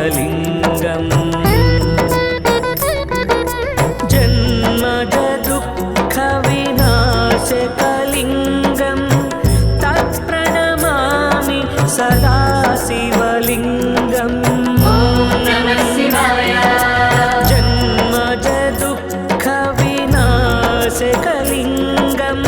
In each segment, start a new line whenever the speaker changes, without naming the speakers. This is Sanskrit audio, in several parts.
शोभितलिङ्गम् जन्मज दुःखविनाशकलिङ्गं तत्प्रणमामि सदा शिवलिङ्गम् जन्मज दुःखविनाशकलिङ्गं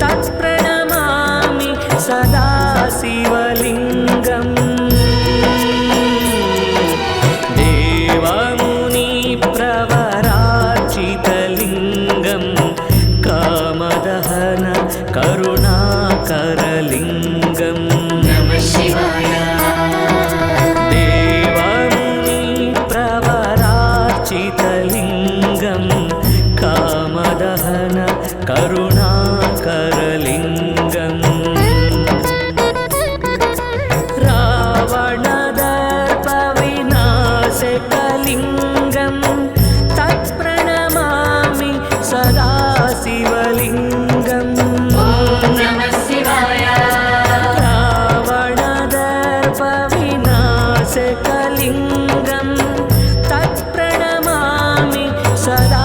तत्प्रणमामि सदा शिवलिङ्गम् देवमुनिप्रवरार्चितलिङ्गं कामदहन करुणाकरलिङ्गं नमः शिवाय देवमुनिप्रवरार्चितलिङ्गं कामदहन करुणाकरलिङ्गम् रावणदर्पविनाशकलिङ्गं तत्प्रणमामि सदा शिवलिङ्गम् रावणदर्पविनाशकलिङ्गं तत्प्रणमामि सदा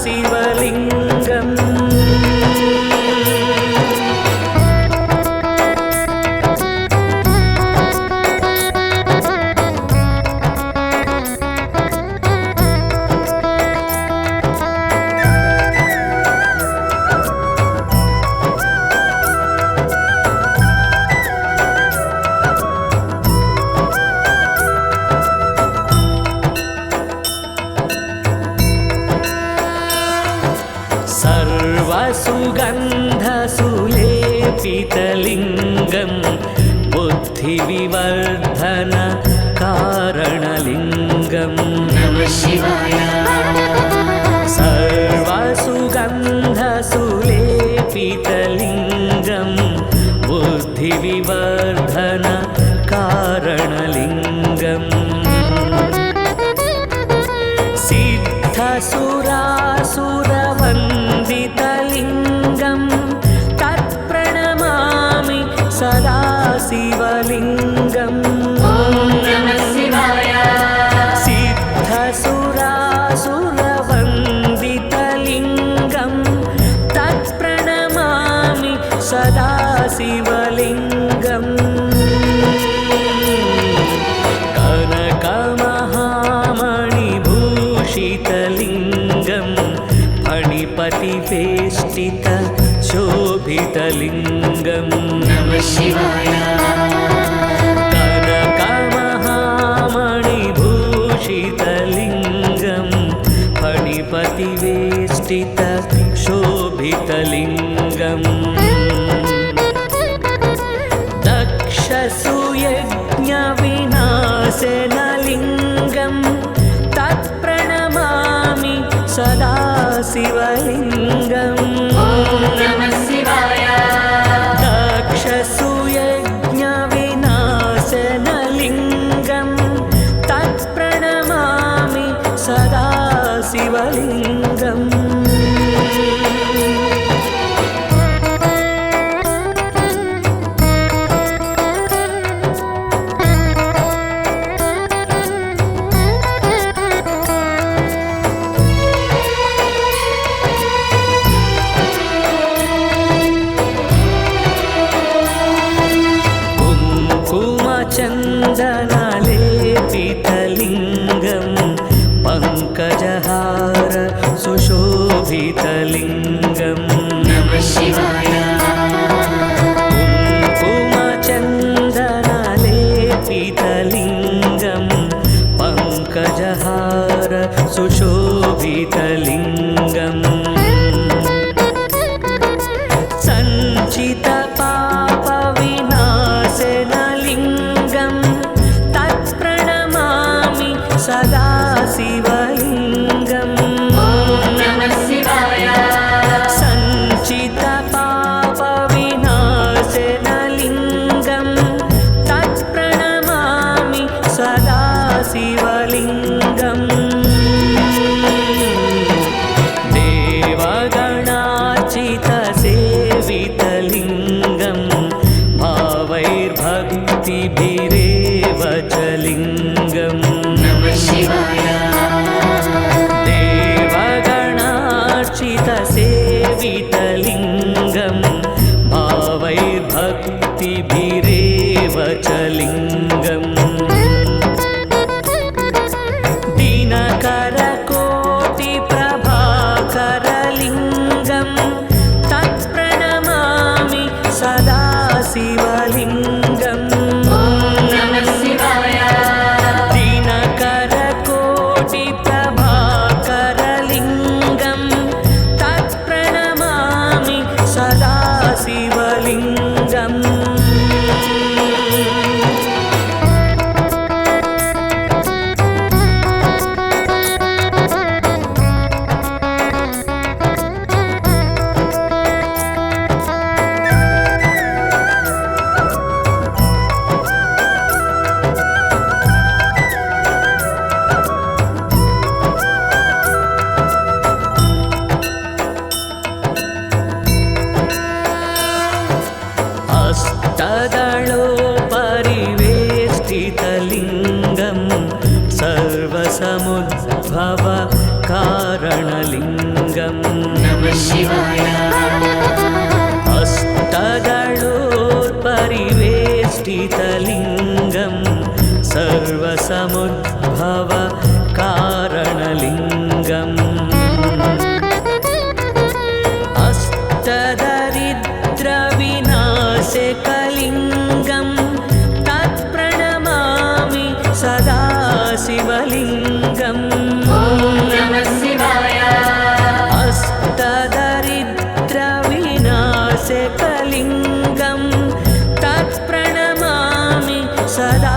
शिवलिङ्गम् सर्वसुगन्धसुलेपितलिङ्गं बुद्धिविवर्धन कारणलिङ्गं नमः शिवाय सर्वसुगन्धसुलेपितलिङ्गं बुद्धिविवर्धन कारणलिङ्गम् सिद्धसुरासुरवन्दितलिङ्गं तत्प्रणमामि सदा शिवलिङ्गम् सिद्धसुरासुरवन्दितलिङ्गं तत्प्रणमामि सदा शिवलिङ्गम् कनकमहामणिभूषितलिङ्गं फणिपतिवेष्टित शोभितलिङ्गं नमः शिवाय कनकमहामणिभूषितलिङ्गं फणिपतिवेष्टित शोभितलिङ्गम् दक्षसुयज्ञविनाशनलिङ्गं तत्प्रणमामि सदा शिवलिङ्गम् दक्षसुयज्ञविनाशनलिङ्गं तत्प्रणमामि सदा शिवलिङ्गम् चन्दनलेपितलिङ्गं पङ्कजहार भक्तिभिरेव च लिङ्गम् दिनकरकोटिप्रभाकरलिङ्गं तत्प्रणमामि सदा शिवलिङ्गम् दिनकरकोटिप्रभाकरलिङ्गं तत्प्रणमामि सदा शिवलिङ्गम् अष्टदलोपरिवेष्टितलिङ्गं सर्वसमुद्भव कारणलिङ्गं नमः शिवाय अष्टदलोपरिवेष्टितलिङ्गं सर्वसमुद्भव कारणलिङ्गम् अष्टदरिद्रविनाशकलिङ्गं तत्प्रणमामि सदा शिवलिङ्गम् अष्टदरिद्रविनाशकलिङ्गं तत्प्रणमामि सदा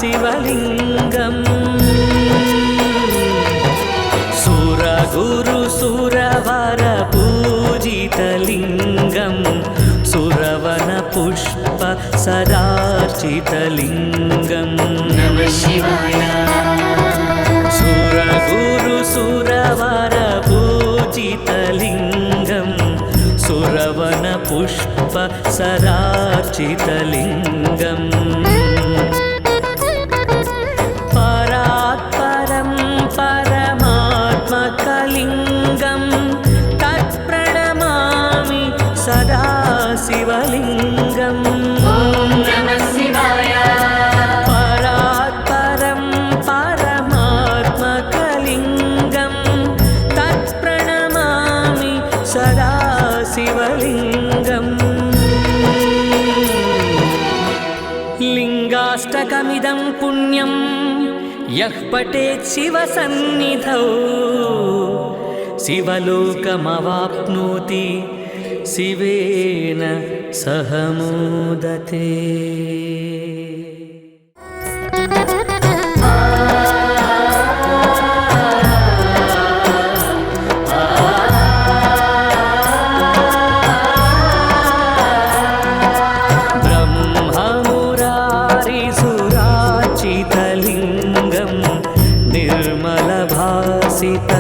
शिवलिङ्गम् सुरगुरुसुरवरपूजितलिङ्गं सुरवनपुष्प सदार्चितलिङ्गं नमः शिवाय सुरगुरुसुरवरपूजितलिङ्गं सुरवनपुष्प सदार्चितलिङ्गम् परात्परं परमात्मकलिङ्गं तत्प्रणमामि सदा शिवलिङ्गम् परात्परं परमात्मकलिङ्गं तत्प्रणमामि सदा शिवलिङ्गम् लिङ्गाष्टकमिदं पुण्यं यः पठेत् शिवसन्निधौ शिवलोकमवाप्नोति शिवेन सह मोदते। ब्रह्ममुरारिसुरार्चितलिङ्गं निर्मलभासित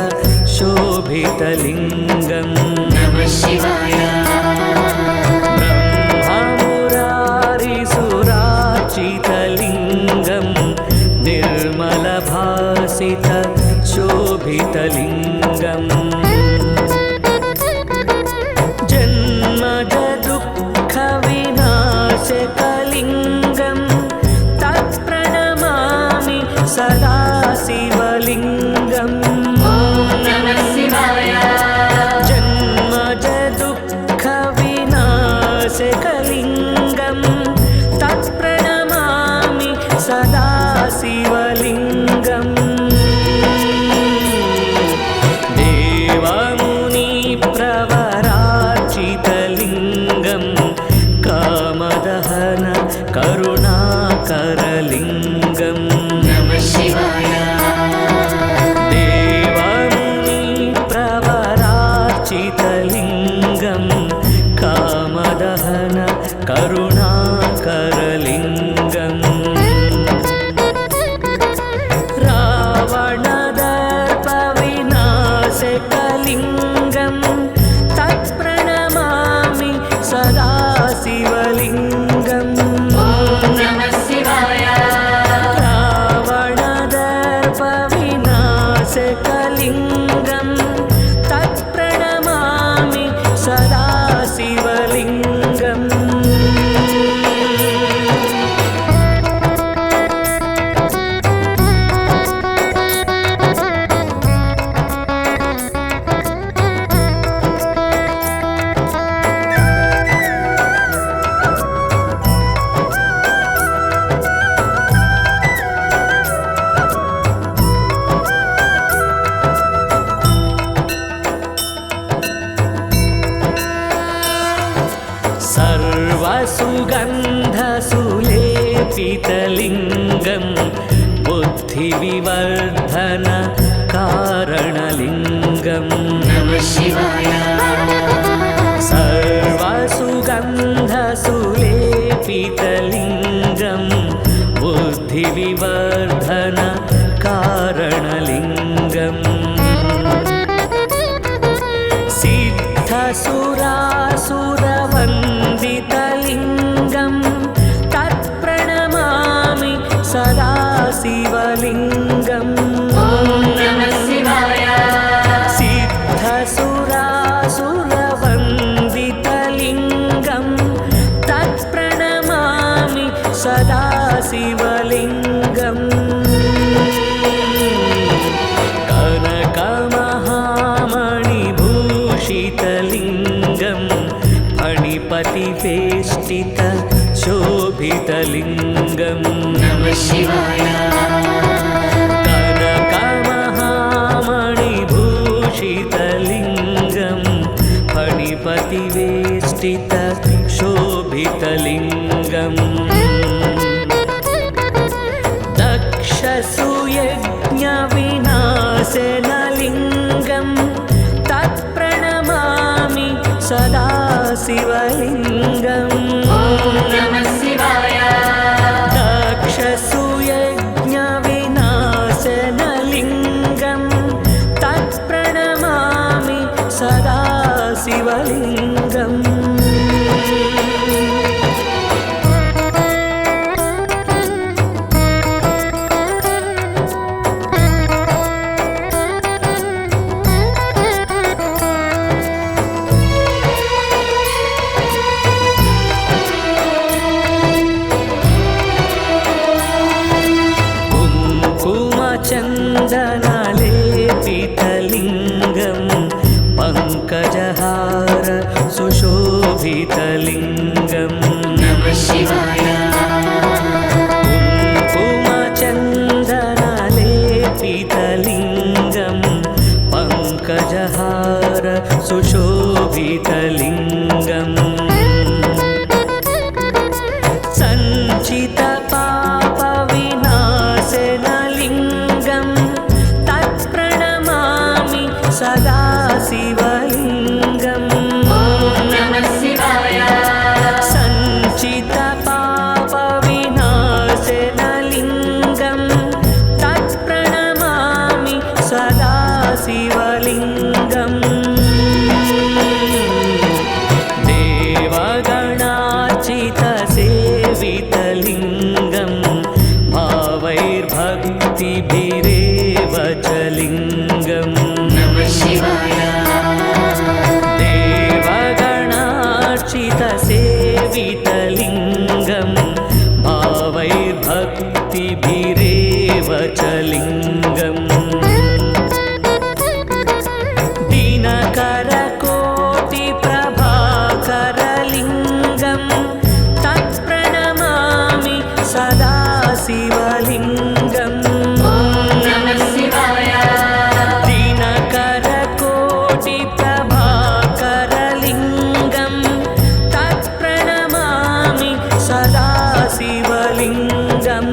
शोभितलिङ्गं नमः शिवाय ब्रह्ममुरारिसुरार्चितलिङ्गं निर्मलभासित शोभितलिङ्गम् जन्मजदुःखविनाशकलिङ्गं तत्प्रणमामि सदा शिवलिङ्गम् जन्मजदुःखविनाशकलिङ्गं तत्प्रणमामि सदा शिवलिङ्गम् देवमुनिप्रवरार्चितलिङ्गं कामदहन करुणाकरलिङ्गं नमः शिवाय देवमुनिप्रवरार्चितलिङ्गं कामदहन करुणाकरलिङ्गम् रावणदर्पविनाशकलिङ्गं तत्प्रणमामि सदा शिवलिङ्गम् रावणदर्पविनाशकलिङ्गं तत्प्रणमामि सदा शिवलिङ्गम् सर्वसुगन्धसुलेपितलिङ्गं बुद्धिविवर्धन कारणलिङ्गं
नमः शिवाय
सर्वसुगन्धसुलेपितलिङ्गं बुद्धिविवर्धन कारणलिङ्गं सिद्धसुरासुरवन्दितलिङ्गं तत्प्रणमामि सदा शिवलिङ्गं
नमः शिवाय
सिद्धसुरासुरवन्दितलिङ्गं तत्प्रणमामि सदा शिवलिङ्गं कनकमहामणिभूषितलिङ्गं फणिपतिवेष्टित शोभितलिङ्गं
नमः शिवाय
कनकमहामणिभूषितलिङ्गं फणिपतिवेष्टित शोभितलिङ्गं दक्षसुयज्ञविनाशनलिङ्गं तत्प्रणमामि सदा शिवलिङ्गं
नमः शिवाय
दक्षसुयज्ञविनाशनलिङ्गं तत्प्रणमामि सदा शिवलिङ्गम् कुङ्कुमचन्दनलेपितलिङ्गं पङ्कजहार सुशोभितलिङ्गं
नमः शिवाय
कुङ्कुमचन्दनलेपितलिङ्गं पङ्कजहार सुशोभितलिङ्गं सञ्चितपापविनाशनलिङ्गं तत्प्रणमामि सदा शिवलिङ्गं
नमः शिवाय
सञ्चितपापविनाशनलिङ्गं तत्प्रणमामि सदा शिवलिङ्गम् देवगणार्चितसेवितलिङ्गं भावैर्भक्तिभिरेव च लिङ्गं
नमः शिवाय
देवगणार्चितसेवितलिङ्गं भावैर्भक्तिभिरेव च लिङ्गम् दिनकरकोटिप्रभाकरलिङ्गं तत्प्रणमामि सदा शिवलिङ्गं
नमः शिवाय
दिनकरकोटिप्रभाकरलिङ्गं तत्प्रणमामि सदा शिवलिङ्गम्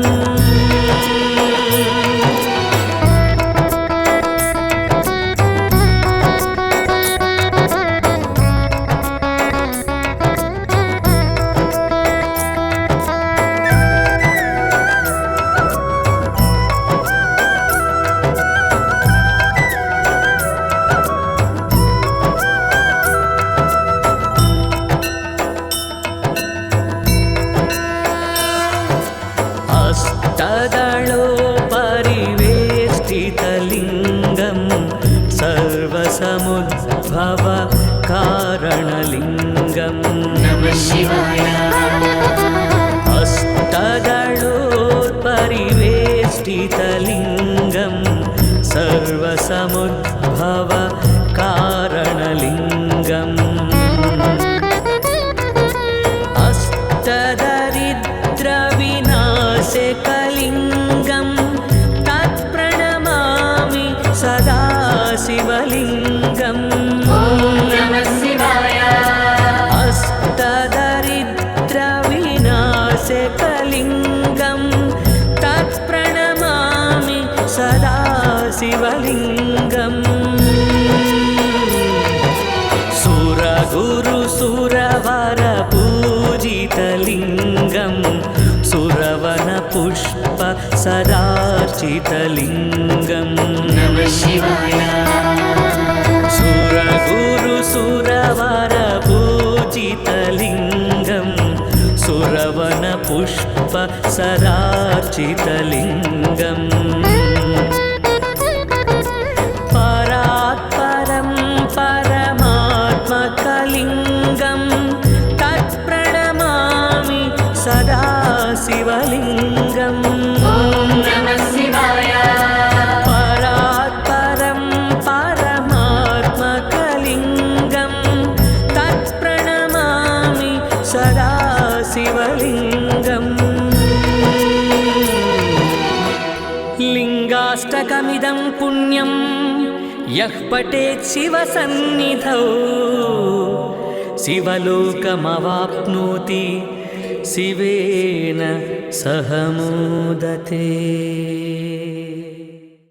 हस्तदलोपरिवेष्टितलिङ्गं सर्वसमुद्भव कारणलिङ्गं
नमः शिवाय
हस्तदलोपरिवेष्टितलिङ्गं सर्वसमुद्भव कारणलिङ्गम् अष्टदरिद्रविनाशकलिङ्गं तत्प्रणमामि सदा शिवलिङ्गं
नमः शिवाय
अष्टदरिद्र नासिकलिङ्गं तत्प्रणमामि सदा शिवलिङ्गम् सुरगुरुसुरवर पूजितलिङ्गं सुरवनपुष्प सदार्चितलिङ्गं
नमः शिवाय
सुरगुरुसुरवर पूजितलिङ्गं सुरवनपुष्प सदार्चितलिङ्गम् परात्परं परमात्मकलिङ्गं तत्प्रणमामि सदा शिवलिङ्गम्
ॐ नमः शिवाय
परात्परं परमात्मकलिङ्गं तत्प्रणमामि सदा शिवलिङ्गम् लिङ्गाष्टकमिदं पुण्यं यः पठेत् शिवसन्निधौ शिवलोकमवाप्नोति शिवेन सह मोदते।